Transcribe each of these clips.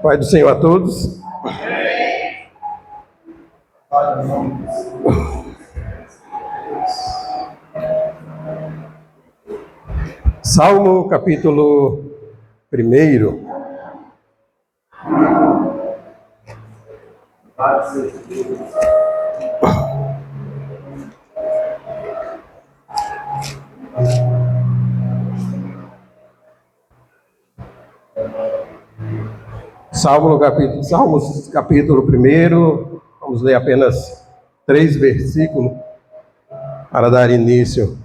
Pai do Senhor a todos. Salmo capítulo 1. Salmos capítulo 1, vamos ler apenas 3 versículos para dar início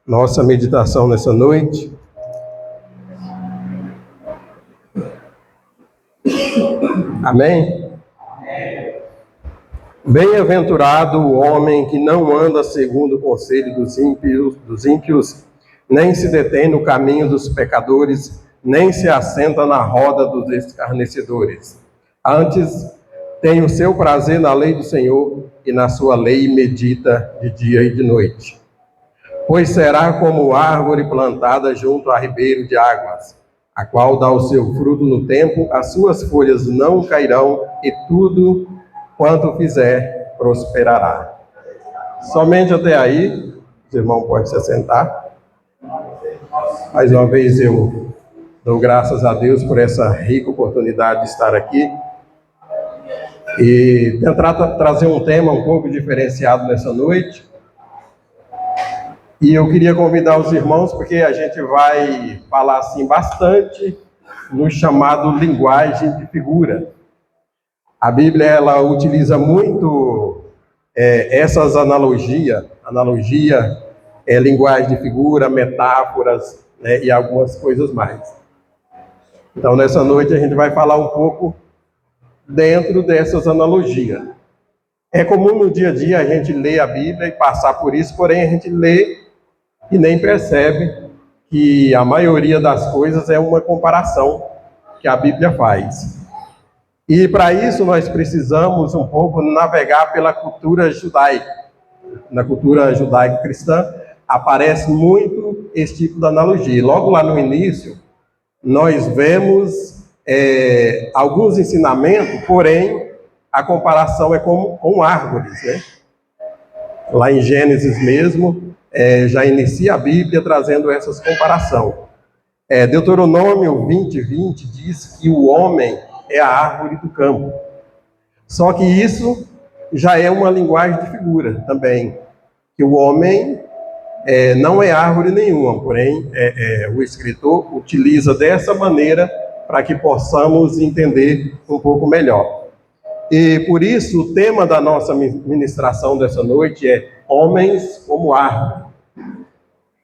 à nossa meditação nessa noite. Amém? Bem-aventurado o homem que não anda segundo o conselho dos ímpios, nem se detém no caminho dos pecadores, nem se assenta na roda dos escarnecedores. Antes, tem o seu prazer na lei do Senhor, e na sua lei medita de dia e de noite. Pois será como árvore plantada junto a ribeiro de águas, a qual dá o seu fruto no tempo, as suas folhas não cairão, e tudo quanto fizer prosperará. Somente até aí, os irmãos podem se assentar. Mais uma vez eu dou graças a Deus por essa rica oportunidade de estar aqui e tentar trazer um tema um pouco diferenciado nessa noite. E eu queria convidar os irmãos, porque a gente vai falar assim bastante no chamado linguagem de figura. A Bíblia, ela utiliza muito essas analogia, linguagem de figura, metáforas, né, e algumas coisas mais. Então, nessa noite, a gente vai falar um pouco dentro dessas analogias. É comum no dia a dia a gente ler a Bíblia e passar por isso, porém a gente lê e nem percebe que a maioria das coisas é uma comparação que a Bíblia faz. E para isso nós precisamos um pouco navegar pela cultura judaica. Na cultura judaico-cristã aparece muito esse tipo de analogia. Logo lá no início, nós vemos alguns ensinamentos, porém a comparação é com árvores, né? Lá em Gênesis mesmo, já inicia a Bíblia trazendo essas comparações. Deuteronômio 20:20 diz que o homem é a árvore do campo. Só que isso já é uma linguagem de figura também, que o homem não é árvore nenhuma, porém o escritor utiliza dessa maneira para que possamos entender um pouco melhor. E por isso o tema da nossa ministração dessa noite é homens como árvore.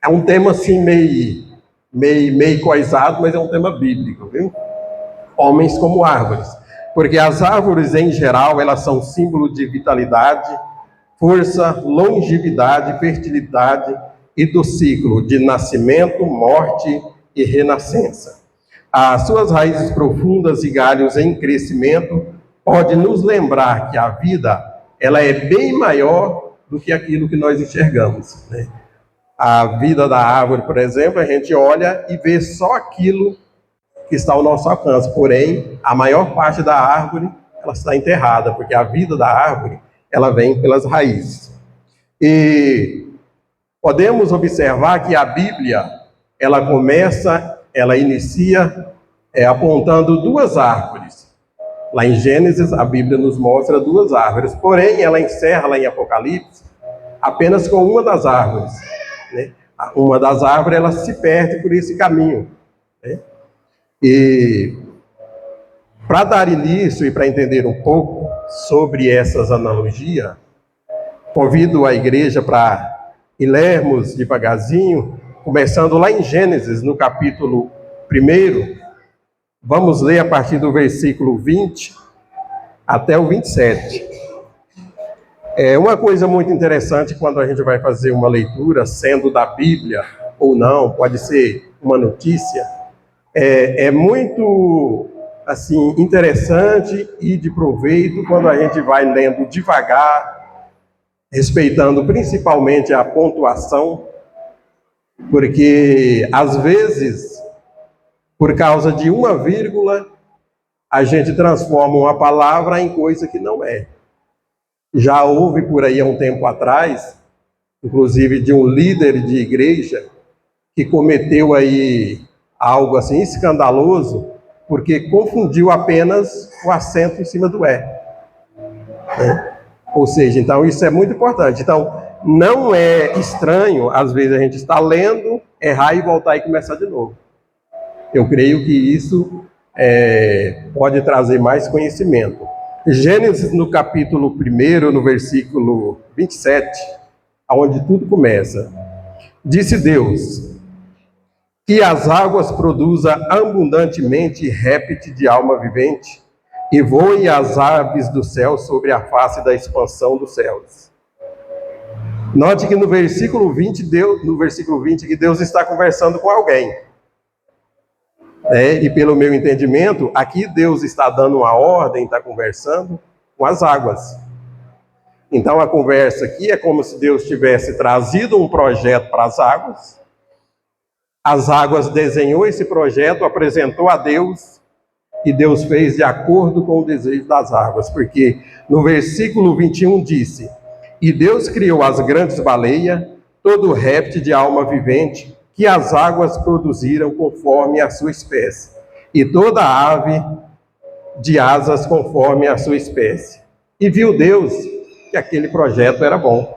É um tema assim meio coisado, mas é um tema bíblico, viu? Homens como árvores, porque as árvores em geral, elas são símbolo de vitalidade, força, longevidade, fertilidade e do ciclo de nascimento, morte e renascença. As suas raízes profundas e galhos em crescimento podem nos lembrar que a vida, ela é bem maior do que aquilo que nós enxergamos, né? A vida da árvore, por exemplo, a gente olha e vê só aquilo que está ao nosso alcance, porém, a maior parte da árvore, ela está enterrada, porque a vida da árvore, ela vem pelas raízes. E podemos observar que a Bíblia, ela inicia apontando 2 árvores. Lá em Gênesis, a Bíblia nos mostra 2 árvores, porém, ela encerra lá em Apocalipse apenas com uma das árvores, né? Uma das árvores, ela se perde por esse caminho, né? E para dar início e para entender um pouco sobre essas analogias, convido a igreja para lermos devagarzinho, começando lá em Gênesis, no capítulo 1. Vamos ler a partir do versículo 20 até o 27. É uma coisa muito interessante quando a gente vai fazer uma leitura, sendo da Bíblia ou não, pode ser uma notícia. É muito assim, interessante e de proveito quando a gente vai lendo devagar, respeitando principalmente a pontuação, porque às vezes, por causa de uma vírgula, a gente transforma uma palavra em coisa que não é. Já houve por aí há um tempo atrás, inclusive de um líder de igreja, que cometeu aí algo assim escandaloso, porque confundiu apenas o acento em cima do é. Ou seja, então isso é muito importante. Então, não é estranho, às vezes a gente está lendo, errar e voltar e começar de novo. Eu creio que isso pode trazer mais conhecimento. Gênesis, no capítulo 1, no versículo 27, onde tudo começa. Disse Deus, que as águas produza abundantemente réptil de alma vivente, e voem as aves do céu sobre a face da expansão dos céus. Note que no versículo 20, que Deus está conversando com alguém. E pelo meu entendimento, aqui Deus está dando uma ordem, está conversando com as águas. Então a conversa aqui é como se Deus tivesse trazido um projeto para as águas desenhou esse projeto, apresentou a Deus, e Deus fez de acordo com o desejo das águas, porque no versículo 21 disse, e Deus criou as grandes baleias, todo réptil de alma vivente, que as águas produziram conforme a sua espécie, e toda ave de asas conforme a sua espécie. E viu Deus que aquele projeto era bom.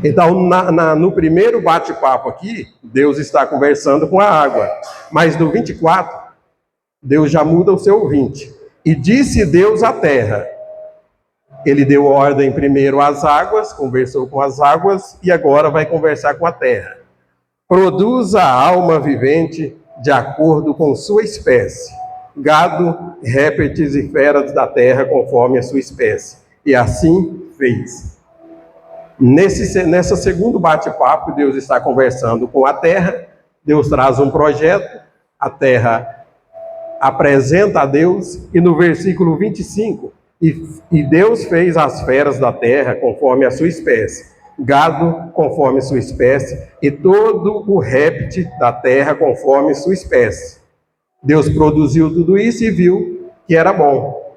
Então, no primeiro bate-papo aqui, Deus está conversando com a água, mas no 24, Deus já muda o seu ouvinte. E disse Deus à terra. Ele deu ordem primeiro às águas, conversou com as águas, e agora vai conversar com a terra. Produza a alma vivente de acordo com sua espécie, gado, répteis e feras da terra conforme a sua espécie. E assim fez. Nessa segundo bate-papo, Deus está conversando com a terra, Deus traz um projeto, a terra apresenta a Deus, e no versículo 25, e Deus fez as feras da terra conforme a sua espécie, gado conforme sua espécie, e todo o réptil da terra conforme sua espécie. Deus produziu tudo isso e viu que era bom.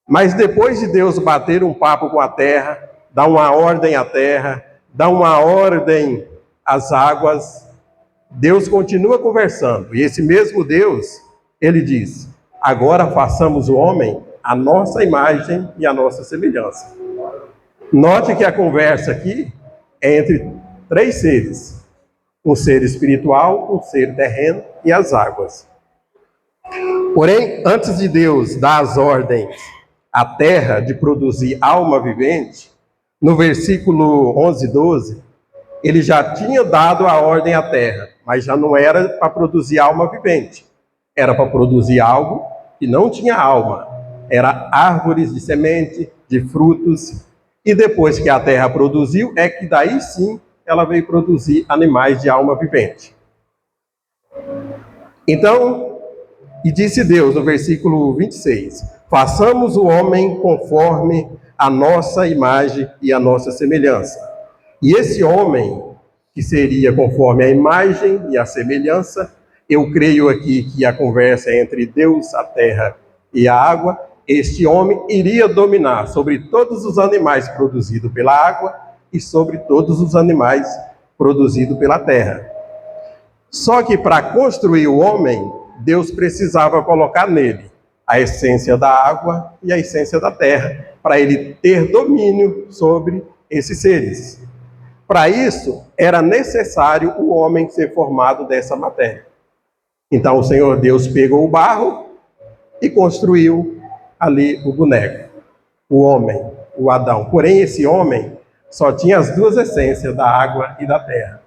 Mas depois de Deus bater um papo com a terra, dar uma ordem à terra, dar uma ordem às águas, Deus continua conversando. E esse mesmo Deus, ele diz, agora façamos o homem a nossa imagem e a nossa semelhança. Note que a conversa aqui é entre três seres. Um ser espiritual, um ser terreno e as águas. Porém, antes de Deus dar as ordens à terra de produzir alma vivente, no versículo 11 e 12, ele já tinha dado a ordem à terra, mas já não era para produzir alma vivente. Era para produzir algo que não tinha alma. Era árvores de semente, de frutos. E depois que a terra produziu, é que daí sim ela veio produzir animais de alma vivente. Então, e disse Deus no versículo 26, façamos o homem conforme a nossa imagem e a nossa semelhança. E esse homem, que seria conforme a imagem e a semelhança, eu creio aqui que a conversa é entre Deus, a terra e a água, este homem iria dominar sobre todos os animais produzidos pela água e sobre todos os animais produzidos pela terra. Só que para construir o homem, Deus precisava colocar nele a essência da água e a essência da terra, para ele ter domínio sobre esses seres. Para isso, era necessário o homem ser formado dessa matéria. Então o Senhor Deus pegou o barro e construiu ali o boneco, o homem, o Adão. Porém, esse homem só tinha as duas essências, da água e da terra.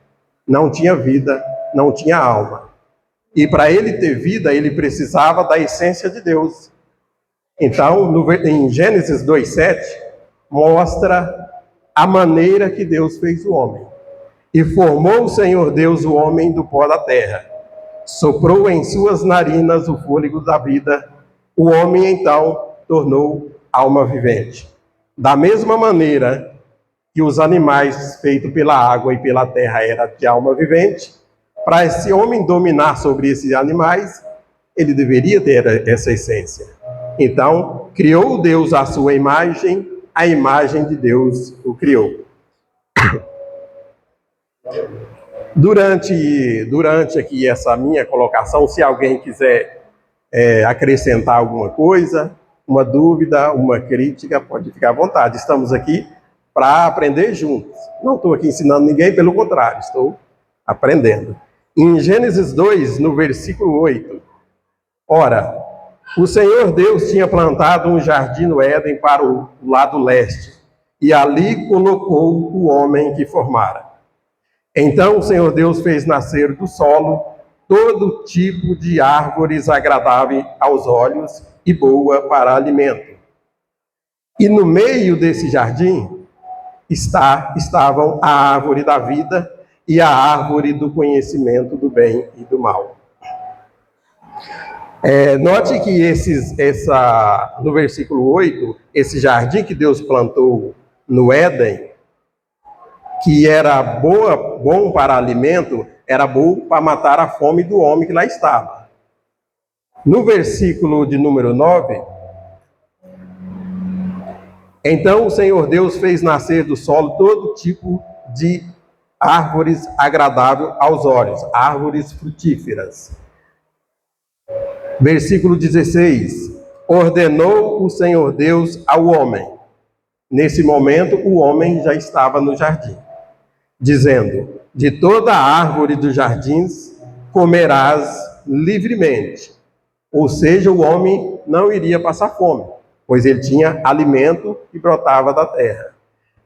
Não tinha vida, não tinha alma. E para ele ter vida, ele precisava da essência de Deus. Então, em Gênesis 2:7, mostra a maneira que Deus fez o homem. E formou o Senhor Deus o homem do pó da terra. Soprou em suas narinas o fôlego da vida. O homem, então, tornou alma vivente. Da mesma maneira que os animais feitos pela água e pela terra eram de alma vivente, para esse homem dominar sobre esses animais, ele deveria ter essa essência. Então, criou Deus a sua imagem, a imagem de Deus o criou. Durante aqui essa minha colocação, se alguém quiser acrescentar alguma coisa, uma dúvida, uma crítica, pode ficar à vontade. Estamos aqui para aprender juntos. Não estou aqui ensinando ninguém, pelo contrário, estou aprendendo. Em Gênesis 2, no versículo 8, ora, o Senhor Deus tinha plantado um jardim no Éden para o lado leste, e ali colocou o homem que formara. Então o Senhor Deus fez nascer do solo todo tipo de árvores agradáveis aos olhos e boa para alimento. E no meio desse jardim estavam a árvore da vida e a árvore do conhecimento do bem e do mal. Note que no versículo 8, esse jardim que Deus plantou no Éden, que era bom para alimento, era bom para matar a fome do homem que lá estava. No versículo de número 9, então o Senhor Deus fez nascer do solo todo tipo de árvores agradáveis aos olhos, árvores frutíferas. Versículo 16, ordenou o Senhor Deus ao homem. Nesse momento, o homem já estava no jardim, dizendo, de toda a árvore dos jardins comerás livremente. Ou seja, o homem não iria passar fome, pois ele tinha alimento que brotava da terra.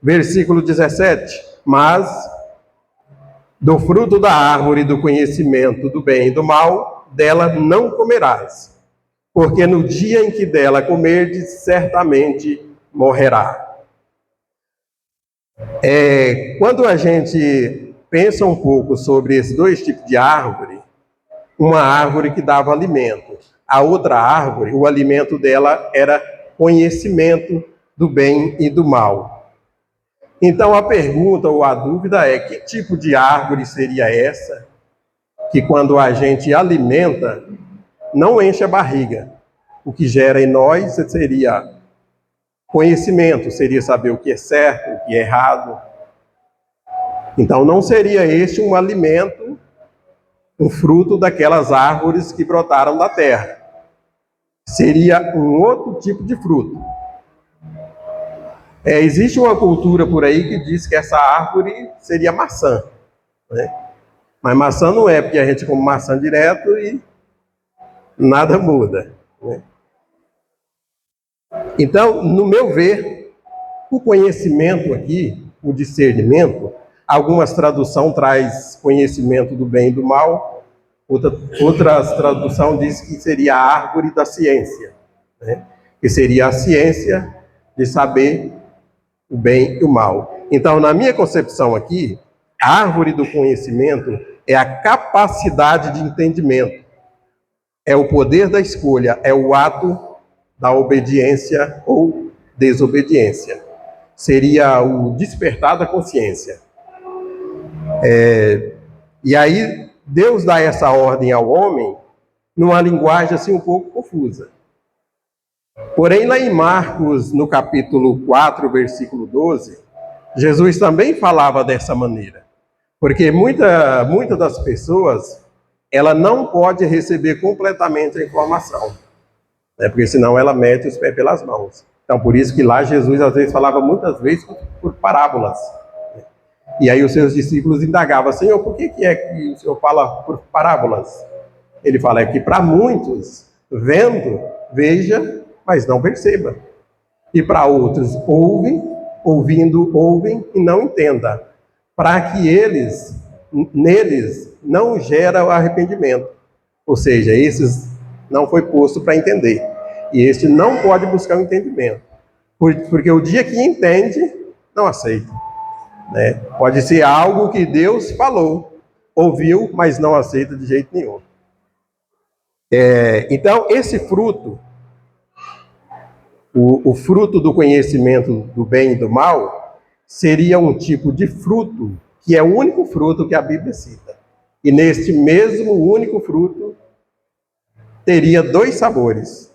Versículo 17, mas do fruto da árvore do conhecimento do bem e do mal, dela não comerás, porque no dia em que dela comerdes, certamente morrerá. Quando a gente pensa um pouco sobre esses dois tipos de árvore, uma árvore que dava alimento, a outra árvore, o alimento dela era conhecimento do bem e do mal. Então a pergunta ou a dúvida é, que tipo de árvore seria essa, que quando a gente alimenta, não enche a barriga? O que gera em nós seria conhecimento, seria saber o que é certo, o que é errado. Então não seria este um alimento, um fruto daquelas árvores que brotaram da terra. Seria um outro tipo de fruto. Existe uma cultura por aí que diz que essa árvore seria maçã, né? Mas maçã não é, porque a gente come maçã direto e nada muda, né? Então, no meu ver, o conhecimento aqui, o discernimento, algumas traduções traz conhecimento do bem e do mal, outras traduções diz que seria a árvore da ciência, né? Que seria a ciência de saber o bem e o mal. Então, na minha concepção aqui, a árvore do conhecimento é a capacidade de entendimento, é o poder da escolha, é o ato da obediência ou desobediência. Seria o despertar da consciência. E aí, Deus dá essa ordem ao homem numa linguagem assim um pouco confusa. Porém, lá em Marcos, no capítulo 4, versículo 12, Jesus também falava dessa maneira. Porque muita das pessoas, ela não pode receber completamente a informação, né? Porque senão ela mete os pés pelas mãos. Então, por isso que lá Jesus, às vezes, falava muitas vezes por parábolas. E aí os seus discípulos indagavam, Senhor, por que é que o Senhor fala por parábolas? Ele fala, é que para muitos, vendo, veja, mas não perceba. E para outros, ouvem e não entenda. Para que neles, não gera o arrependimento. Ou seja, esses não foi posto para entender. E este não pode buscar o entendimento. Porque o dia que entende, não aceita, né? Pode ser algo que Deus falou, ouviu, mas não aceita de jeito nenhum. Então, esse fruto, o fruto do conhecimento do bem e do mal, seria um tipo de fruto, que é o único fruto que a Bíblia cita. E neste mesmo único fruto, teria 2 sabores.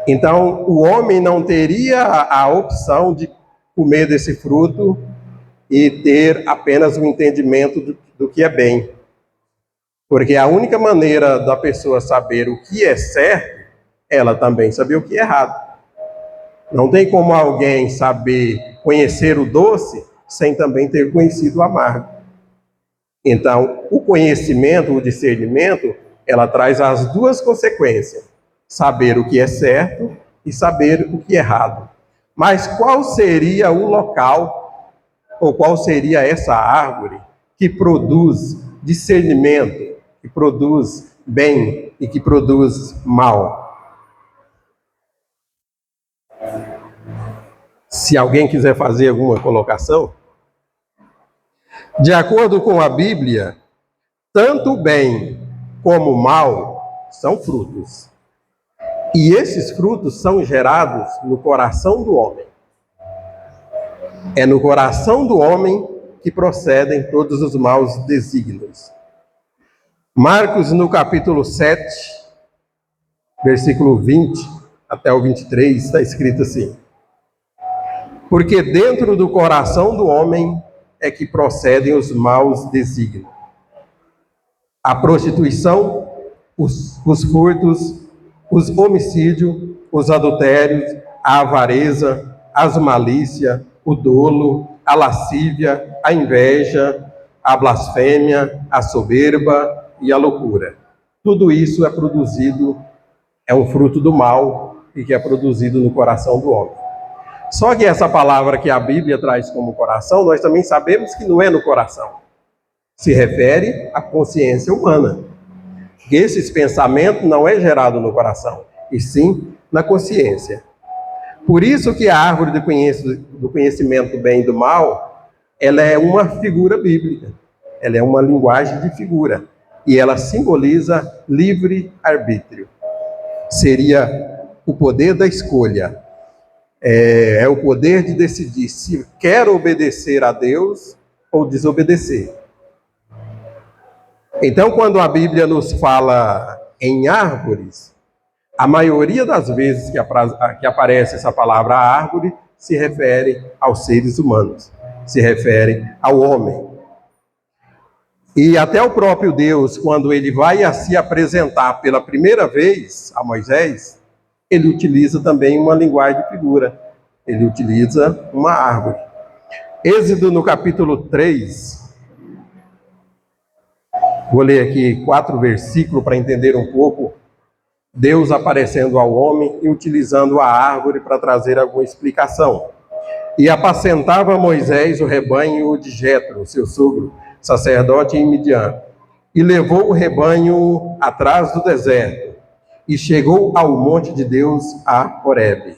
Então, o homem não teria a opção de comer desse fruto e ter apenas um entendimento do que é bem. Porque a única maneira da pessoa saber o que é certo, ela também saber o que é errado. Não tem como alguém saber conhecer o doce sem também ter conhecido o amargo. Então, o conhecimento, o discernimento, ela traz as 2 consequências: saber o que é certo e saber o que é errado. Mas qual seria o local, ou qual seria essa árvore que produz discernimento, que produz bem e que produz mal? Se alguém quiser fazer alguma colocação. De acordo com a Bíblia, tanto o bem como o mal são frutos. E esses frutos são gerados no coração do homem. É no coração do homem que procedem todos os maus desígnios. Marcos, no capítulo 7, versículo 20 até o 23, está escrito assim: porque dentro do coração do homem é que procedem os maus desígnios. A prostituição, os furtos, os homicídios, os adultérios, a avareza, as malícias, o dolo, a lascívia, a inveja, a blasfêmia, a soberba e a loucura. Tudo isso é produzido, é um fruto do mal e que é produzido no coração do homem. Só que essa palavra que a Bíblia traz como coração, nós também sabemos que não é no coração. Se refere à consciência humana. Que esses pensamentos não é gerado no coração, e sim na consciência. Por isso que a árvore do conhecimento do bem e do mal, ela é uma figura bíblica. Ela é uma linguagem de figura. E ela simboliza livre-arbítrio. Seria o poder da escolha. É o poder de decidir se quer obedecer a Deus ou desobedecer. Então, quando a Bíblia nos fala em árvores, a maioria das vezes que aparece essa palavra árvore, se refere aos seres humanos, se refere ao homem. E até o próprio Deus, quando ele vai a se apresentar pela primeira vez a Moisés, ele utiliza também uma linguagem de figura. Ele utiliza uma árvore. Êxodo, no capítulo 3, vou ler aqui 4 versículos para entender um pouco Deus aparecendo ao homem e utilizando a árvore para trazer alguma explicação. E apacentava Moisés o rebanho de Jetro, seu sogro, sacerdote em Midian, e levou o rebanho atrás do deserto, e chegou ao monte de Deus, a Horebe.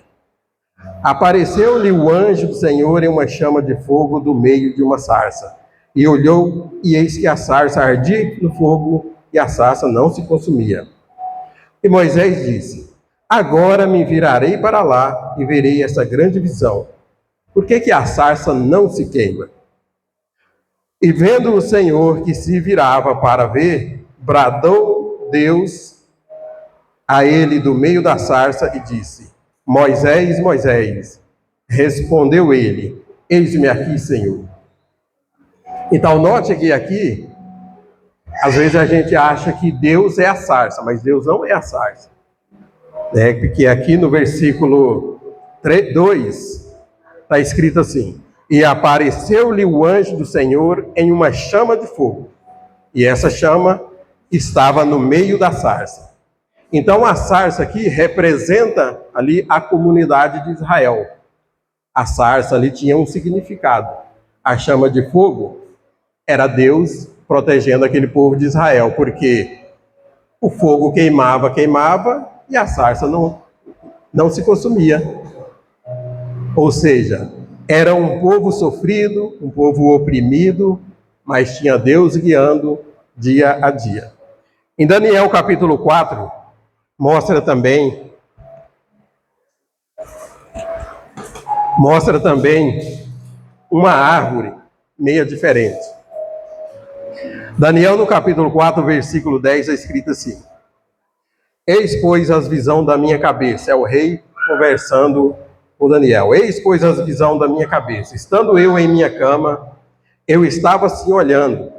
Apareceu-lhe o anjo do Senhor em uma chama de fogo do meio de uma sarça. E olhou, e eis que a sarça ardia no fogo, e a sarça não se consumia. E Moisés disse: agora me virarei para lá, e verei essa grande visão. Por que a sarça não se queima? E vendo o Senhor que se virava para ver, bradou Deus a ele do meio da sarça e disse: Moisés, Moisés. Respondeu ele: eis-me aqui, Senhor. Então, note que aqui, às vezes a gente acha que Deus é a sarça, mas Deus não é a sarça. Porque aqui no versículo 2, está escrito assim: e apareceu-lhe o anjo do Senhor em uma chama de fogo, e essa chama estava no meio da sarça. Então a sarça aqui representa ali a comunidade de Israel. A sarça ali tinha um significado. A chama de fogo era Deus protegendo aquele povo de Israel, porque o fogo queimava, e a sarça não se consumia. Ou seja, era um povo sofrido, um povo oprimido, mas tinha Deus guiando dia a dia. Em Daniel capítulo 4, mostra também uma árvore meio diferente. Daniel no capítulo 4, versículo 10, é escrito assim: Eis, pois, as visão da minha cabeça. É o rei conversando com Daniel. Eis, pois, as visão da minha cabeça. Estando eu em minha cama, eu estava assim olhando,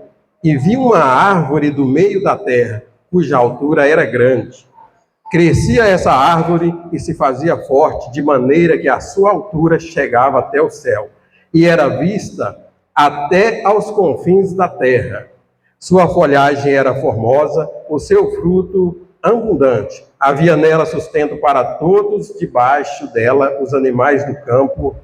e vi uma árvore do meio da terra, cuja altura era grande. Crescia essa árvore e se fazia forte, de maneira que a sua altura chegava até o céu, e era vista até aos confins da terra. Sua folhagem era formosa, o seu fruto abundante. Havia nela sustento para todos, debaixo dela os animais do campo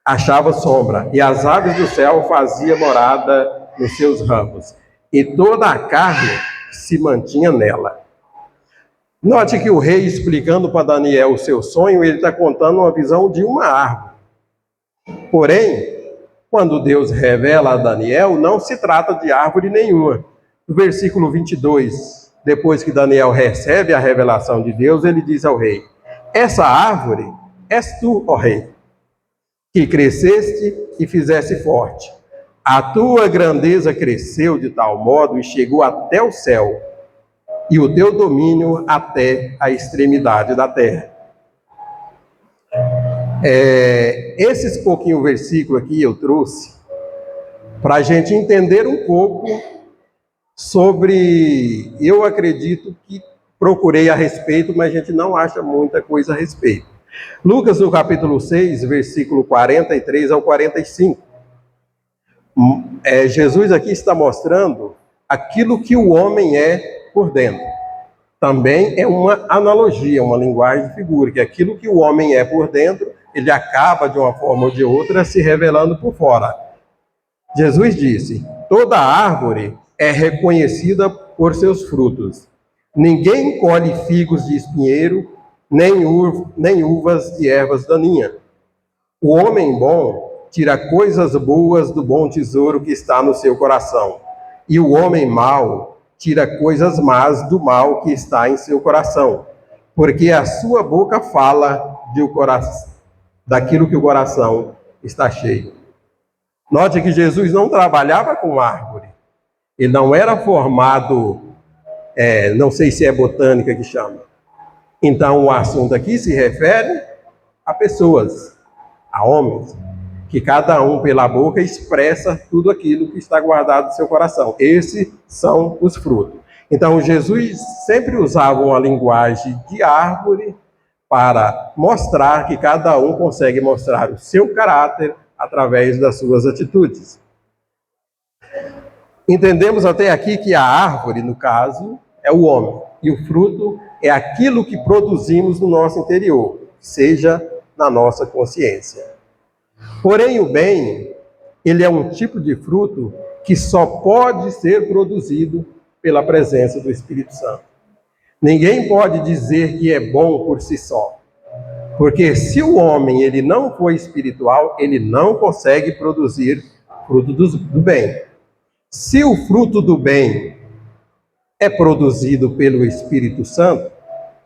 achavam sombra, e as aves do céu faziam morada nos seus ramos, e toda a carne se mantinha nela. Note que o rei, explicando para Daniel o seu sonho, ele está contando uma visão de uma árvore. Porém, quando Deus revela a Daniel, não se trata de árvore nenhuma. No versículo 22, depois que Daniel recebe a revelação de Deus, ele diz ao rei: essa árvore és tu, ó rei, que cresceste e fizeste forte. A tua grandeza cresceu de tal modo e chegou até o céu, e o teu domínio até a extremidade da terra. Esses pouquinho versículo aqui eu trouxe para a gente entender um pouco sobre, eu acredito que procurei a respeito, mas a gente não acha muita coisa a respeito. Lucas, no capítulo 6, versículo 43 ao 45. Jesus aqui está mostrando aquilo que o homem é por dentro. Também é uma analogia, uma linguagem de figura, que aquilo que o homem é por dentro, ele acaba de uma forma ou de outra se revelando por fora. Jesus disse: toda árvore é reconhecida por seus frutos. Ninguém colhe figos de espinheiro, nem uvas de ervas daninhas. O homem bom tira coisas boas do bom tesouro que está no seu coração, e o homem mau tira coisas más do mal que está em seu coração, porque a sua boca fala daquilo que o coração está cheio. Note que Jesus não trabalhava com árvore. Ele não era formado, não sei se é botânica que chama. Então o assunto aqui se refere a pessoas, a homens, que cada um pela boca expressa tudo aquilo que está guardado no seu coração. Esses são os frutos. Então Jesus sempre usava uma linguagem de árvore para mostrar que cada um consegue mostrar o seu caráter através das suas atitudes. Entendemos até aqui que a árvore, no caso, é o homem, e o fruto é aquilo que produzimos no nosso interior, seja na nossa consciência. Porém, o bem, ele é um tipo de fruto que só pode ser produzido pela presença do Espírito Santo. Ninguém pode dizer que é bom por si só. Porque se o homem ele não for espiritual, ele não consegue produzir fruto do bem. Se o fruto do bem é produzido pelo Espírito Santo,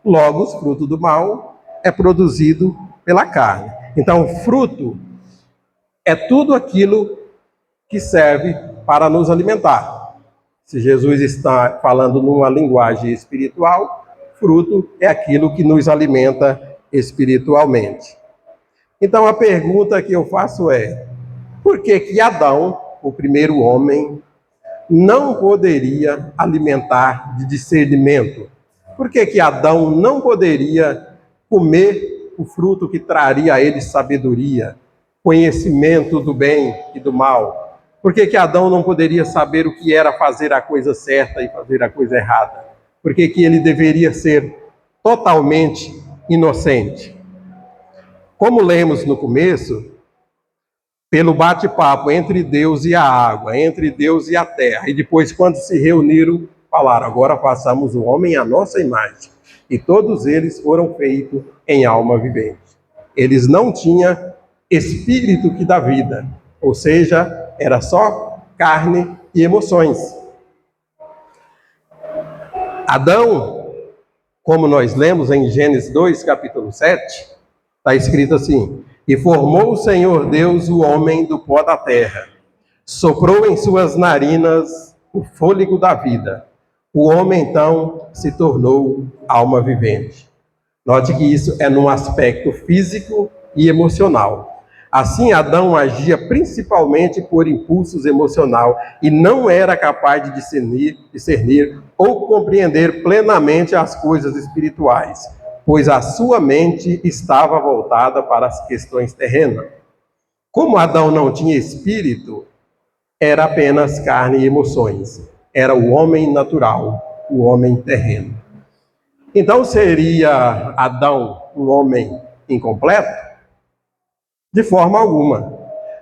logo o fruto do mal é produzido pela carne. Então, fruto é tudo aquilo que serve para nos alimentar. Se Jesus está falando numa linguagem espiritual, fruto é aquilo que nos alimenta espiritualmente. Então a pergunta que eu faço é: por que Adão, o primeiro homem, não poderia alimentar de discernimento? Por que Adão não poderia comer o fruto que traria a ele sabedoria, conhecimento do bem e do mal? Por que Adão não poderia saber o que era fazer a coisa certa e fazer a coisa errada? Por que ele deveria ser totalmente inocente? Como lemos no começo, pelo bate-papo entre Deus e a água, entre Deus e a terra, e depois quando se reuniram, falaram: agora façamos o homem à nossa imagem. E todos eles foram feitos em alma vivente. Eles não tinham espírito que dá vida, ou seja, era só carne e emoções. Adão, como nós lemos em Gênesis 2, capítulo 7, está escrito assim: e formou o Senhor Deus o homem do pó da terra, soprou em suas narinas o fôlego da vida. O homem, então, se tornou alma vivente. Note que isso é num aspecto físico e emocional. Assim, Adão agia principalmente por impulsos emocionais e não era capaz de discernir ou compreender plenamente as coisas espirituais, pois a sua mente estava voltada para as questões terrenas. Como Adão não tinha espírito, era apenas carne e emoções. Era o homem natural, o homem terreno. Então seria Adão um homem incompleto? De forma alguma.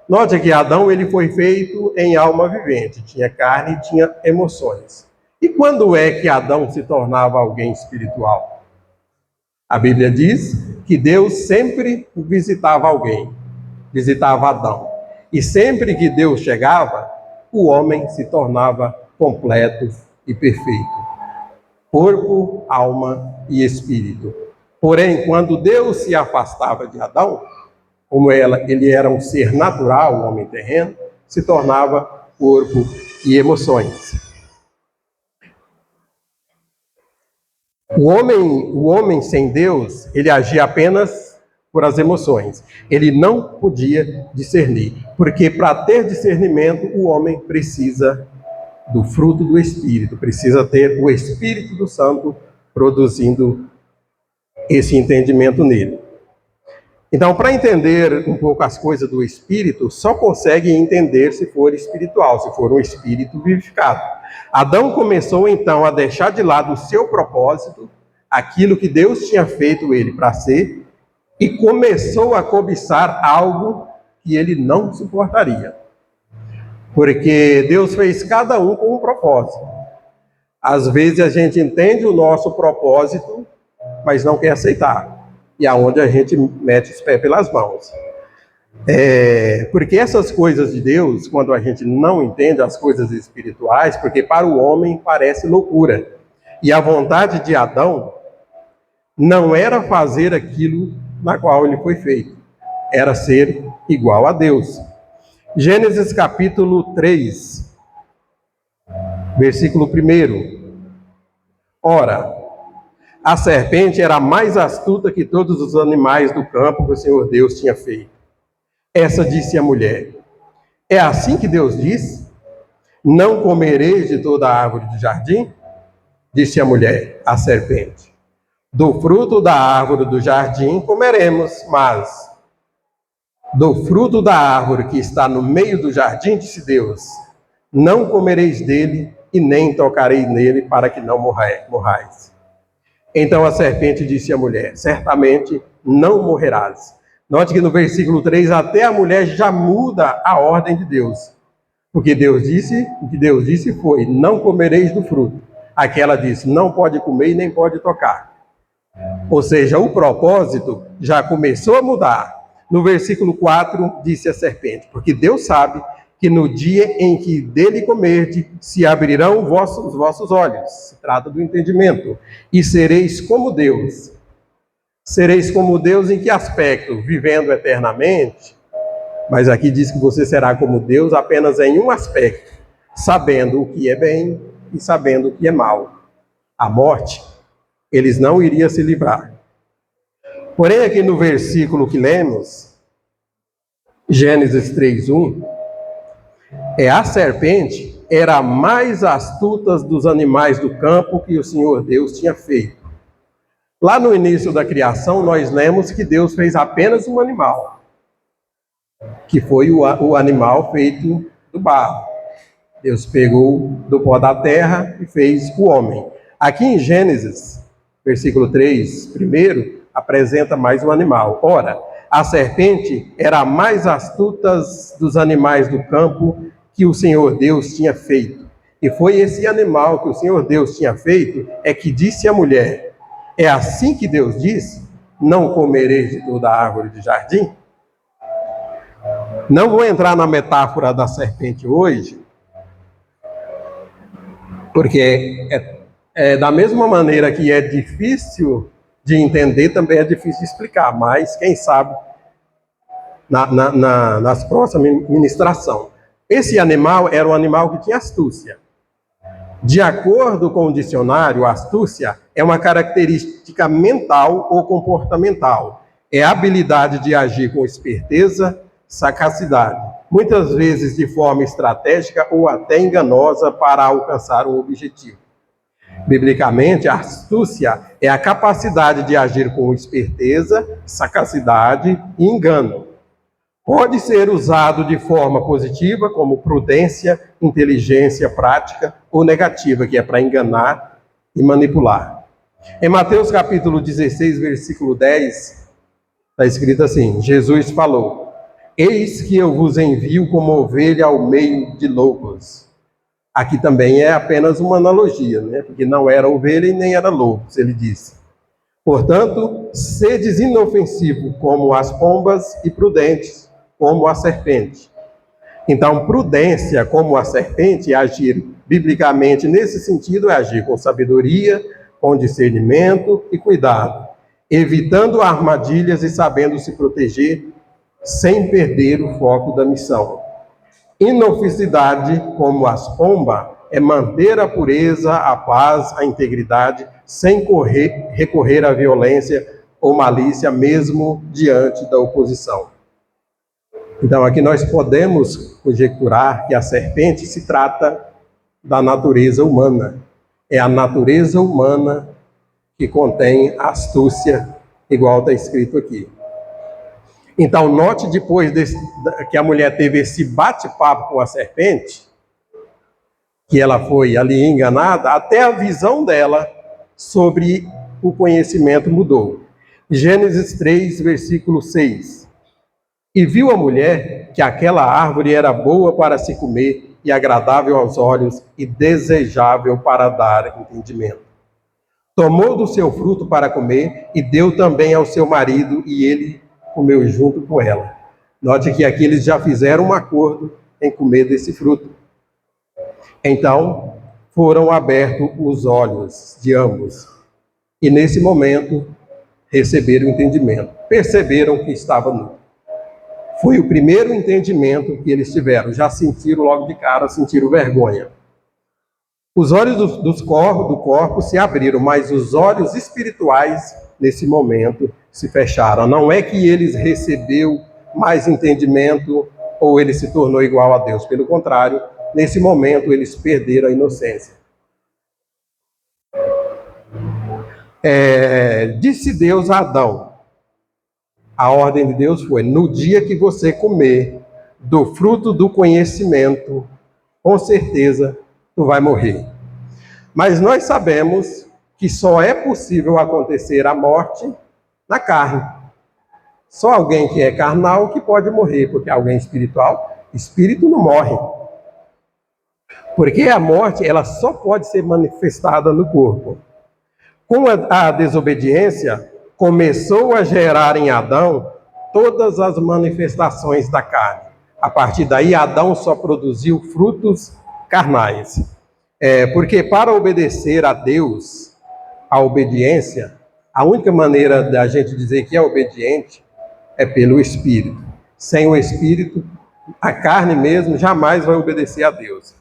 Note que Adão ele foi feito em alma vivente, tinha carne e tinha emoções. E quando é que Adão se tornava alguém espiritual? A Bíblia diz que Deus sempre visitava alguém, visitava Adão. E sempre que Deus chegava, o homem se tornava completo e perfeito. Corpo, alma e espírito. Porém, quando Deus se afastava de Adão, como ele era um ser natural, um homem terreno, se tornava corpo e emoções. O homem sem Deus, ele agia apenas por as emoções. Ele não podia discernir, porque para ter discernimento, o homem precisa do fruto do Espírito, precisa ter o Espírito do Santo produzindo esse entendimento nele. Então, para entender um pouco as coisas do Espírito, só consegue entender se for espiritual, se for um Espírito vivificado. Adão começou, então, a deixar de lado o seu propósito, aquilo que Deus tinha feito ele para ser, e começou a cobiçar algo que ele não suportaria. Porque Deus fez cada um com um propósito. Às vezes a gente entende o nosso propósito, mas não quer aceitar. E aonde a gente mete os pés pelas mãos. Porque essas coisas de Deus, quando a gente não entende as coisas espirituais, porque para o homem parece loucura. E a vontade de Adão não era fazer aquilo na qual ele foi feito. Era ser igual a Deus. Gênesis capítulo 3, versículo 1. Ora, a serpente era mais astuta que todos os animais do campo que o Senhor Deus tinha feito. Essa disse a mulher: é assim que Deus diz? Não comereis de toda a árvore do jardim? Disse a mulher, a serpente: do fruto da árvore do jardim comeremos, mas do fruto da árvore que está no meio do jardim, disse Deus, não comereis dele e nem tocareis nele, para que não morrais. Então a serpente disse à mulher: certamente não morrerás. Note que no versículo 3, até a mulher já muda a ordem de Deus. O que Deus disse foi: não comereis do fruto. Aqui ela disse: não pode comer e nem pode tocar. Ou seja, o propósito já começou a mudar. No versículo 4, disse a serpente: porque Deus sabe que no dia em que dele comerdes, se abrirão os vossos olhos. Se trata do entendimento. E sereis como Deus. Sereis como Deus em que aspecto? Vivendo eternamente. Mas aqui diz que você será como Deus apenas em um aspecto. Sabendo o que é bem e sabendo o que é mal. A morte, eles não iriam se livrar. Porém, aqui no versículo que lemos, Gênesis 3:1, a serpente era a mais astuta dos animais do campo que o Senhor Deus tinha feito. Lá no início da criação, nós lemos que Deus fez apenas um animal, que foi o animal feito do barro. Deus pegou do pó da terra e fez o homem. Aqui em Gênesis, versículo 3, primeiro, apresenta mais um animal. Ora, a serpente era a mais astuta dos animais do campo que o Senhor Deus tinha feito. E foi esse animal que o Senhor Deus tinha feito, que disse à mulher: é assim que Deus disse, não comereis de toda a árvore do jardim? Não vou entrar na metáfora da serpente hoje, porque da mesma maneira que é difícil de entender, também é difícil de explicar, mas quem sabe nas próximas ministrações. Esse animal era um animal que tinha astúcia. De acordo com o dicionário, astúcia é uma característica mental ou comportamental. É a habilidade de agir com esperteza, sagacidade, muitas vezes de forma estratégica ou até enganosa para alcançar um objetivo. Biblicamente, a astúcia é a capacidade de agir com esperteza, sagacidade e engano. Pode ser usado de forma positiva, como prudência, inteligência prática, ou negativa, que é para enganar e manipular. Em Mateus capítulo 16, versículo 10, está escrito assim: Jesus falou: eis que eu vos envio como ovelha ao meio de lobos. Aqui também é apenas uma analogia, né? Porque não era ovelha e nem era lobos, ele disse. Portanto, sedes inofensivos como as pombas e prudentes como a serpente. Então, prudência como a serpente, agir biblicamente nesse sentido, é agir com sabedoria, com discernimento e cuidado, evitando armadilhas e sabendo se proteger sem perder o foco da missão. Inofensividade, como as pombas, é manter a pureza, a paz, a integridade, sem recorrer à violência ou malícia, mesmo diante da oposição. Então, aqui nós podemos conjecturar que a serpente se trata da natureza humana. É a natureza humana que contém astúcia, igual está escrito aqui. Então, note depois que a mulher teve esse bate-papo com a serpente, que ela foi ali enganada, até a visão dela sobre o conhecimento mudou. Gênesis 3, versículo 6. E viu a mulher que aquela árvore era boa para se comer e agradável aos olhos e desejável para dar entendimento. Tomou do seu fruto para comer e deu também ao seu marido e ele comeu junto com ela. Note que aqui eles já fizeram um acordo em comer desse fruto. Então, foram abertos os olhos de ambos. E nesse momento, receberam entendimento. Perceberam que estava nu. Foi o primeiro entendimento que eles tiveram. Já sentiram logo de cara, sentiram vergonha. Os olhos do corpo se abriram, mas os olhos espirituais, nesse momento, se fecharam. Não é que eles receberam mais entendimento ou ele se tornou igual a Deus. Pelo contrário, nesse momento eles perderam a inocência. Disse Deus a Adão, a ordem de Deus foi: no dia que você comer do fruto do conhecimento, com certeza tu vai morrer. Mas nós sabemos que só é possível acontecer a morte na carne. Só alguém que é carnal que pode morrer, porque alguém espiritual, espírito não morre. Porque a morte, ela só pode ser manifestada no corpo. Com a desobediência, começou a gerar em Adão todas as manifestações da carne. A partir daí, Adão só produziu frutos carnais. Porque para obedecer a Deus, a obediência, a única maneira da gente dizer que é obediente é pelo Espírito. Sem o Espírito, a carne mesmo jamais vai obedecer a Deus.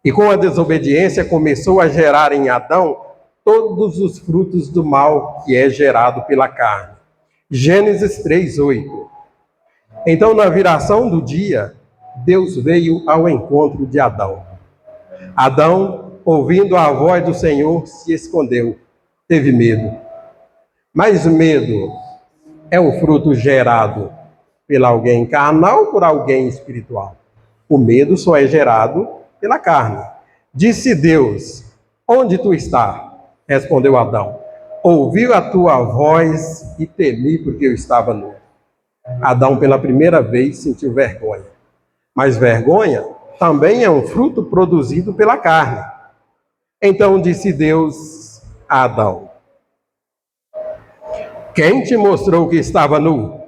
E com a desobediência começou a gerar em Adão todos os frutos do mal que é gerado pela carne. Gênesis 3:8. Então, na viração do dia, Deus veio ao encontro de Adão. Adão, ouvindo a voz do Senhor, se escondeu, teve medo. Mas medo é um fruto gerado por alguém carnal ou por alguém espiritual? O medo só é gerado pela carne. Disse Deus: onde tu está? Respondeu Adão: ouvi a tua voz e temi porque eu estava nu. Adão pela primeira vez sentiu vergonha. Mas vergonha também é um fruto produzido pela carne. Então disse Deus a Adão: quem te mostrou que estava nu?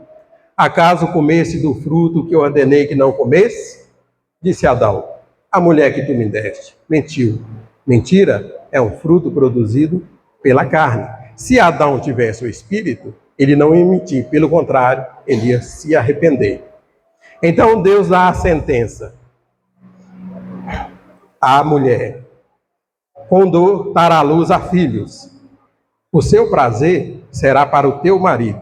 Acaso comesse do fruto que eu ordenei que não comesse? Disse Adão: a mulher que tu me deste mentiu. Mentira é um fruto produzido pela carne. Se Adão tivesse o espírito, ele não ia mentir, pelo contrário, ele ia se arrepender. Então Deus dá a sentença à mulher: com dor dará luz a filhos. O seu prazer será para o teu marido.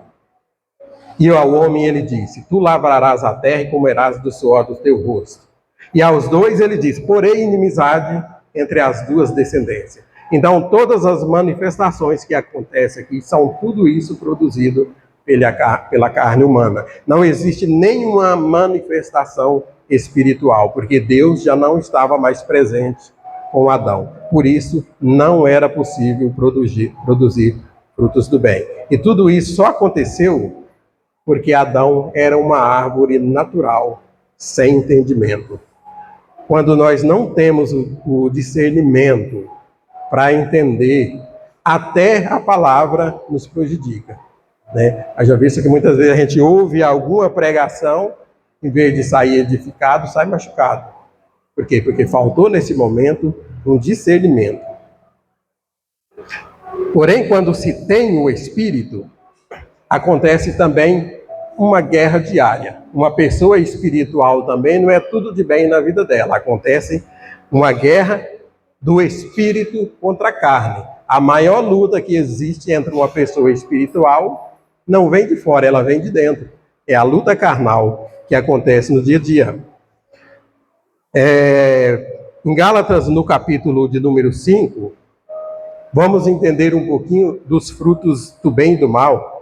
E ao homem ele disse: tu lavrarás a terra e comerás do suor do teu rosto. E aos dois ele disse: porém inimizade entre as duas descendências. Então todas as manifestações que acontecem aqui são tudo isso produzido pela carne humana. Não existe nenhuma manifestação espiritual, porque Deus já não estava mais presente com Adão. Por isso, não era possível produzir frutos do bem. E tudo isso só aconteceu porque Adão era uma árvore natural, sem entendimento. Quando nós não temos o discernimento para entender, até a palavra nos prejudica, né? Eu já visto que muitas vezes a gente ouve alguma pregação, em vez de sair edificado, sai machucado. Por quê? Porque faltou nesse momento um discernimento. Porém, quando se tem o Espírito, acontece também uma guerra diária. Uma pessoa espiritual também não é tudo de bem na vida dela. Acontece uma guerra do Espírito contra a carne. A maior luta que existe entre uma pessoa espiritual não vem de fora, ela vem de dentro. É a luta carnal que acontece no dia a dia. Em Gálatas, no capítulo de número 5, vamos entender um pouquinho dos frutos do bem e do mal.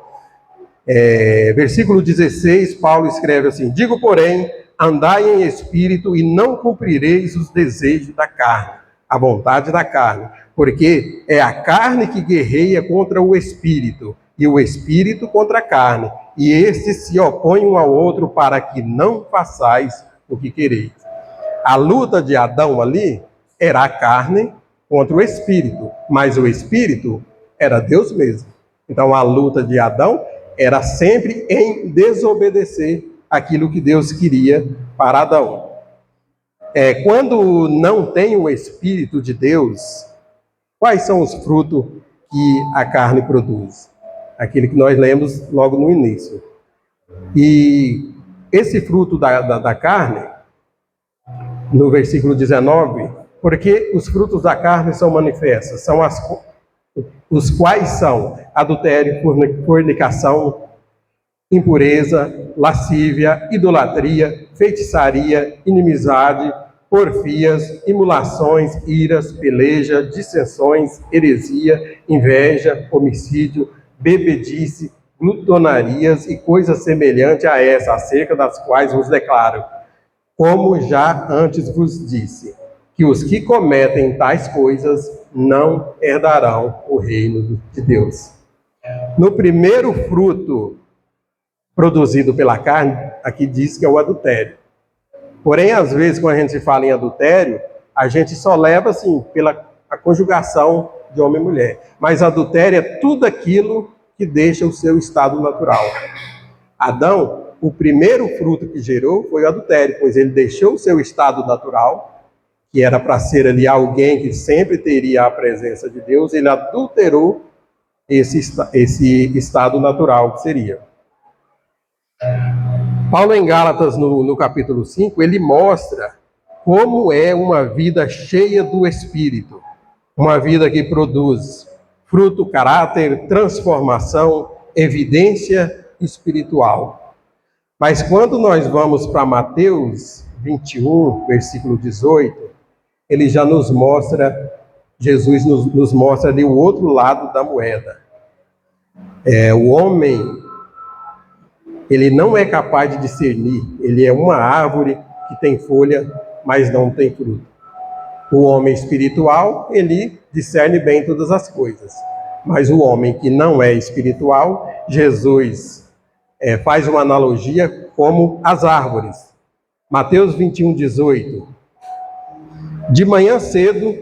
Versículo 16, Paulo escreve assim: digo, porém, andai em espírito e não cumprireis os desejos da carne, a vontade da carne, porque é a carne que guerreia contra o espírito, e o espírito contra a carne, e estes se opõem um ao outro para que não façais o que quereis. A luta de Adão ali era a carne contra o espírito, mas o espírito era Deus mesmo. Então a luta de Adão era sempre em desobedecer aquilo que Deus queria para Adão. Quando não tem o Espírito de Deus, quais são os frutos que a carne produz? Aquilo que nós lemos logo no início. E esse fruto da carne, no versículo 19, porque os frutos da carne são manifestos, são os quais são adultério, fornicação, impureza, lascívia, idolatria, feitiçaria, inimizade, porfias, imulações, iras, peleja, dissensões, heresia, inveja, homicídio, bebedice, glutonarias e coisas semelhantes a essa, acerca das quais vos declaro, como já antes vos disse, que os que cometem tais coisas não herdarão o reino de Deus. No primeiro fruto produzido pela carne, aqui diz que é o adultério. Porém, às vezes, quando a gente fala em adultério, a gente só leva, assim, pela a conjugação de homem e mulher. Mas adultério é tudo aquilo que deixa o seu estado natural. Adão, o primeiro fruto que gerou foi o adultério, pois ele deixou o seu estado natural, que era para ser ali alguém que sempre teria a presença de Deus, ele adulterou esse estado natural que seria. Paulo, em Gálatas, no capítulo 5, ele mostra como é uma vida cheia do Espírito, uma vida que produz fruto, caráter, transformação, evidência espiritual. Mas quando nós vamos para Mateus 21, versículo 18, ele já nos mostra, Jesus nos mostra ali o outro lado da moeda. O homem, ele não é capaz de discernir, ele é uma árvore que tem folha, mas não tem fruto. O homem espiritual, ele discerne bem todas as coisas. Mas o homem que não é espiritual, Jesus faz uma analogia como as árvores. Mateus 21, 18. De manhã cedo,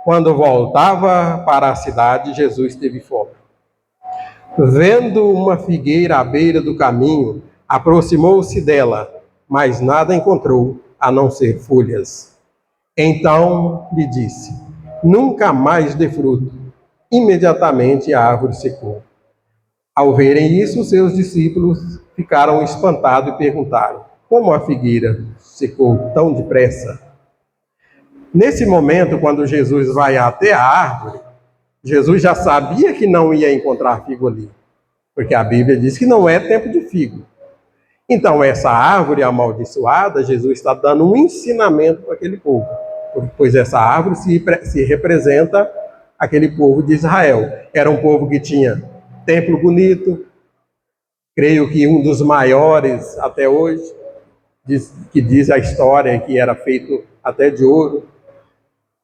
quando voltava para a cidade, Jesus teve fome. Vendo uma figueira à beira do caminho, aproximou-se dela, mas nada encontrou, a não ser folhas. Então lhe disse: nunca mais dê fruto. Imediatamente a árvore secou. Ao verem isso, seus discípulos ficaram espantados e perguntaram: como a figueira secou tão depressa? Nesse momento, quando Jesus vai até a árvore, Jesus já sabia que não ia encontrar figo ali, porque a Bíblia diz que não é tempo de figo. Então, essa árvore amaldiçoada, Jesus está dando um ensinamento para aquele povo, pois essa árvore se representa aquele povo de Israel. Era um povo que tinha templo bonito, creio que um dos maiores até hoje, que diz a história que era feito até de ouro.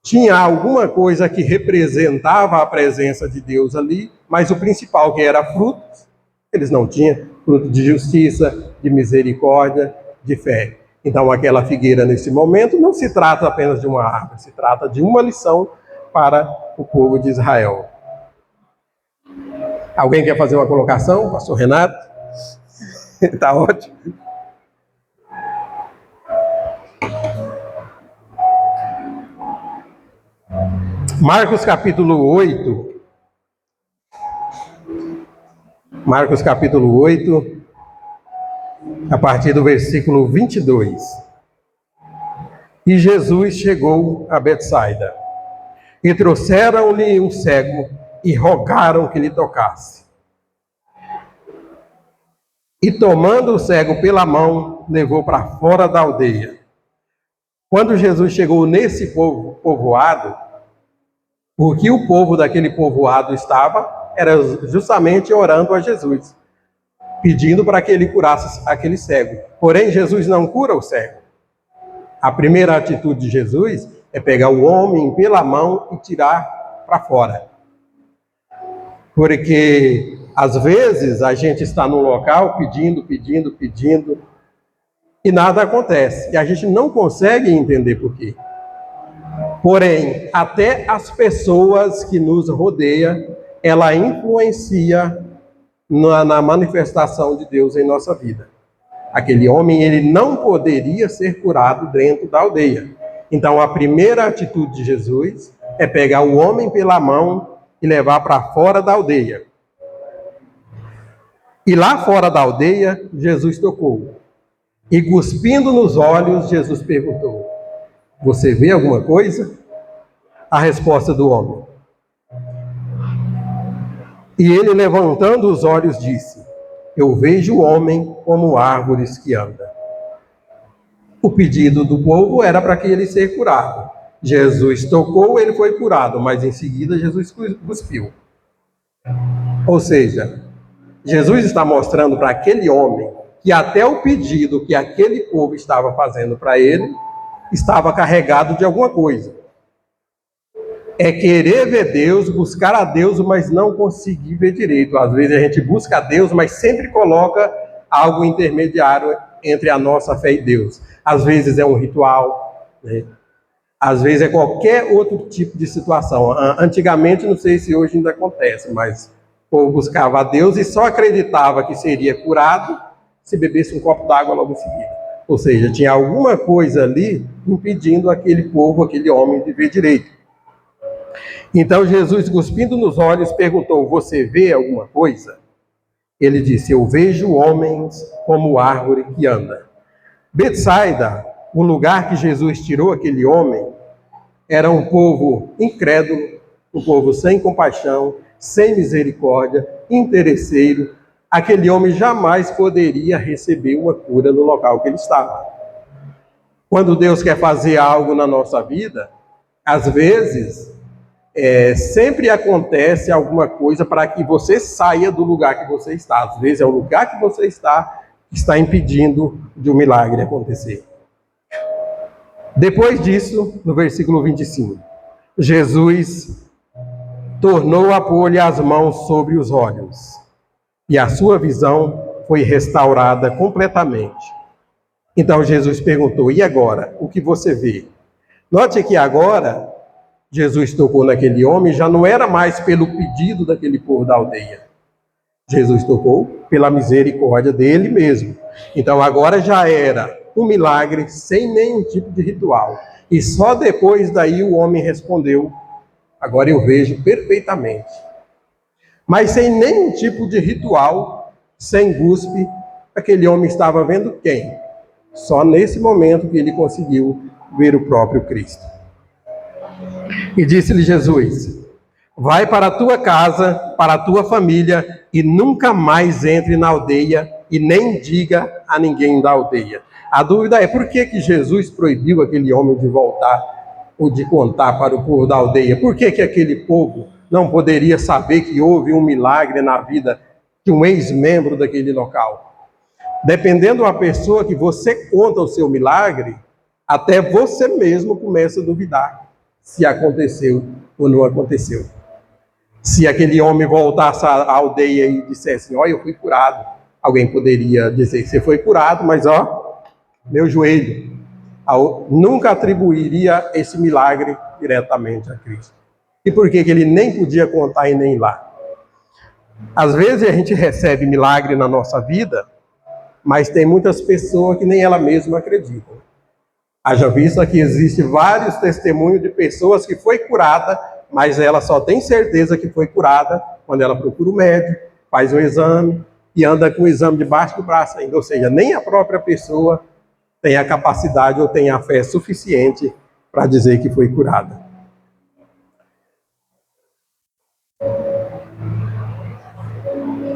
Tinha alguma coisa que representava a presença de Deus ali, mas o principal, que era frutos, eles não tinham. Fruto de justiça, de misericórdia, de fé. Então, aquela figueira, nesse momento, não se trata apenas de uma árvore, se trata de uma lição para o povo de Israel. Alguém quer fazer uma colocação, pastor Renato? Está ótimo. Marcos capítulo 8. Marcos capítulo 8, a partir do versículo 22. E Jesus chegou a Betsaida, e trouxeram-lhe um cego, e rogaram que lhe tocasse. E tomando o cego pela mão, levou para fora da aldeia. Quando Jesus chegou nesse povoado, o que o povo daquele povoado estava era justamente orando a Jesus, pedindo para que ele curasse aquele cego. Porém, Jesus não cura o cego. A primeira atitude de Jesus é pegar o homem pela mão e tirar para fora. Porque, às vezes, a gente está num local pedindo, e nada acontece. E a gente não consegue entender por quê. Porém, até as pessoas que nos rodeiam, ela influencia na manifestação de Deus em nossa vida. Aquele homem, ele não poderia ser curado dentro da aldeia. Então, a primeira atitude de Jesus é pegar o homem pela mão e levar para fora da aldeia. E lá fora da aldeia, Jesus tocou. E cuspindo nos olhos, Jesus perguntou: você vê alguma coisa? A resposta do homem: e ele, levantando os olhos, disse: eu vejo o homem como árvores que anda. O pedido do povo era para que ele seja curado. Jesus tocou, ele foi curado, mas em seguida Jesus cuspiu. Ou seja, Jesus está mostrando para aquele homem que até o pedido que aquele povo estava fazendo para ele estava carregado de alguma coisa. É querer ver Deus, buscar a Deus, mas não conseguir ver direito. Às vezes a gente busca a Deus, mas sempre coloca algo intermediário entre a nossa fé e Deus. Às vezes é um ritual, né? Às vezes é qualquer outro tipo de situação. Antigamente, não sei se hoje ainda acontece, mas o povo buscava a Deus e só acreditava que seria curado se bebesse um copo d'água logo em seguida. Ou seja, tinha alguma coisa ali impedindo aquele povo, aquele homem de ver direito. Então Jesus, cuspindo nos olhos, perguntou: você vê alguma coisa? Ele disse: eu vejo homens como árvore que anda. Betsaida, o lugar que Jesus tirou aquele homem, era um povo incrédulo, um povo sem compaixão, sem misericórdia, interesseiro. Aquele homem jamais poderia receber uma cura no local que ele estava. Quando Deus quer fazer algo na nossa vida, às vezes, sempre acontece alguma coisa para que você saia do lugar que você está. Às vezes é o lugar que você está impedindo de um milagre acontecer. Depois disso, no versículo 25, Jesus tornou a pôr-lhe as mãos sobre os olhos, e a sua visão foi restaurada completamente. Então Jesus perguntou: e agora, o que você vê? Note que agora Jesus tocou naquele homem, já não era mais pelo pedido daquele povo da aldeia. Jesus tocou pela misericórdia dele mesmo. Então agora já era um milagre sem nenhum tipo de ritual. E só depois daí o homem respondeu: agora eu vejo perfeitamente. Mas sem nenhum tipo de ritual, sem guspe, aquele homem estava vendo quem? Só nesse momento que ele conseguiu ver o próprio Cristo. E disse-lhe Jesus: vai para a tua casa, para a tua família, e nunca mais entre na aldeia, e nem diga a ninguém da aldeia. A dúvida é por que Jesus proibiu aquele homem de voltar ou de contar para o povo da aldeia? Por que aquele povo não poderia saber que houve um milagre na vida de um ex-membro daquele local? Dependendo da pessoa que você conta o seu milagre, até você mesmo começa a duvidar se aconteceu ou não aconteceu. Se aquele homem voltasse à aldeia e dissesse: olha, eu fui curado, alguém poderia dizer: você foi curado, mas ó, meu joelho. Nunca atribuiria esse milagre diretamente a Cristo. E por que ele nem podia contar e nem ir lá? Às vezes a gente recebe milagre na nossa vida, mas tem muitas pessoas que nem ela mesma acreditam. Haja vista que existe vários testemunhos de pessoas que foi curada, mas ela só tem certeza que foi curada quando ela procura o médico, faz um exame e anda com o exame debaixo do braço ainda. Ou seja, nem a própria pessoa tem a capacidade ou tem a fé suficiente para dizer que foi curada.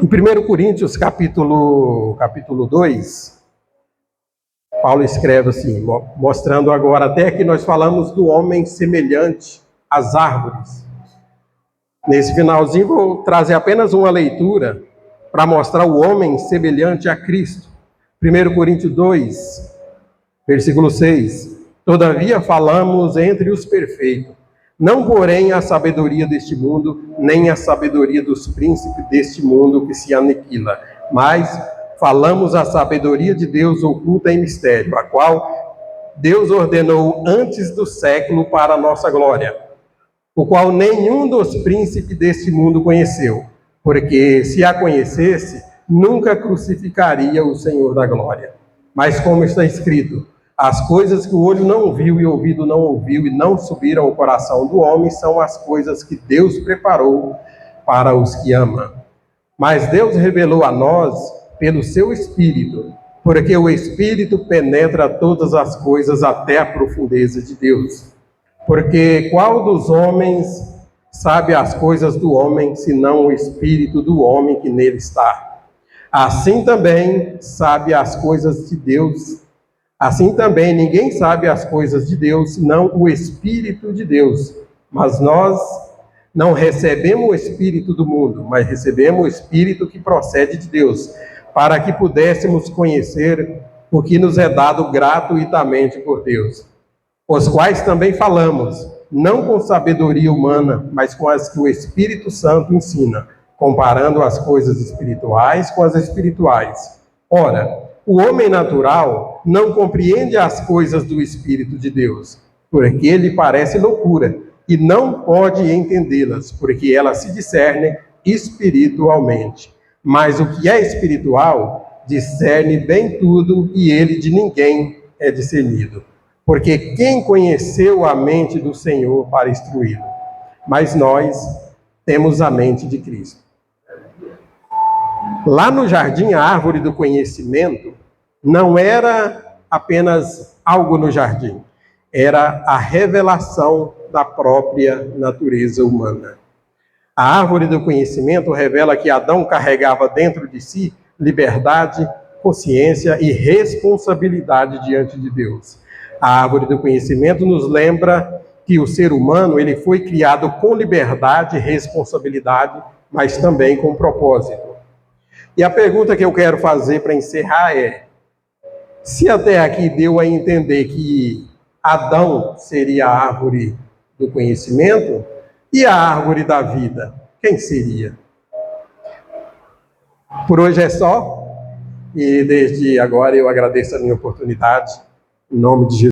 Em 1 Coríntios, capítulo 2, Paulo escreve assim, mostrando agora até que nós falamos do homem semelhante às árvores. Nesse finalzinho vou trazer apenas uma leitura para mostrar o homem semelhante a Cristo. 1 Coríntios 2, versículo 6. Todavia falamos entre os perfeitos, não porém a sabedoria deste mundo, nem a sabedoria dos príncipes deste mundo que se aniquila, mas falamos a sabedoria de Deus oculta em mistério, a qual Deus ordenou antes do século para a nossa glória, o qual nenhum dos príncipes deste mundo conheceu, porque se a conhecesse, nunca crucificaria o Senhor da glória. Mas como está escrito, as coisas que o olho não viu e o ouvido não ouviu e não subiram ao coração do homem são as coisas que Deus preparou para os que ama. Mas Deus revelou a nós pelo seu Espírito, porque o Espírito penetra todas as coisas até a profundeza de Deus. Porque qual dos homens sabe as coisas do homem, senão o Espírito do homem que nele está? Assim também sabe as coisas de Deus. Assim também ninguém sabe as coisas de Deus, senão o Espírito de Deus. Mas nós não recebemos o Espírito do mundo, mas recebemos o Espírito que procede de Deus, para que pudéssemos conhecer o que nos é dado gratuitamente por Deus, os quais também falamos, não com sabedoria humana, mas com as que o Espírito Santo ensina, comparando as coisas espirituais com as espirituais. Ora, o homem natural não compreende as coisas do Espírito de Deus, porque lhe parece loucura, e não pode entendê-las, porque elas se discernem espiritualmente. Mas o que é espiritual discerne bem tudo, e ele de ninguém é discernido. Porque quem conheceu a mente do Senhor para instruí-lo? Mas nós temos a mente de Cristo. Lá no jardim, a árvore do conhecimento não era apenas algo no jardim, era a revelação da própria natureza humana. A árvore do conhecimento revela que Adão carregava dentro de si liberdade, consciência e responsabilidade diante de Deus. A árvore do conhecimento nos lembra que o ser humano ele foi criado com liberdade e responsabilidade, mas também com propósito. E a pergunta que eu quero fazer para encerrar é: se até aqui deu a entender que Adão seria a árvore do conhecimento, e a árvore da vida, quem seria? Por hoje é só, e desde agora eu agradeço a minha oportunidade, em nome de Jesus.